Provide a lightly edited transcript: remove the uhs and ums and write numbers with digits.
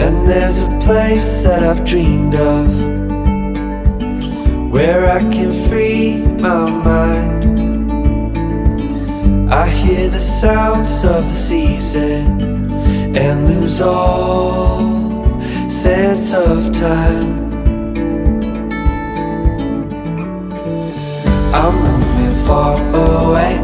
And there's a place that I've dreamed of, where I can free my mind. I hear the sounds of the season and lose all sense of time. I'm moving far away,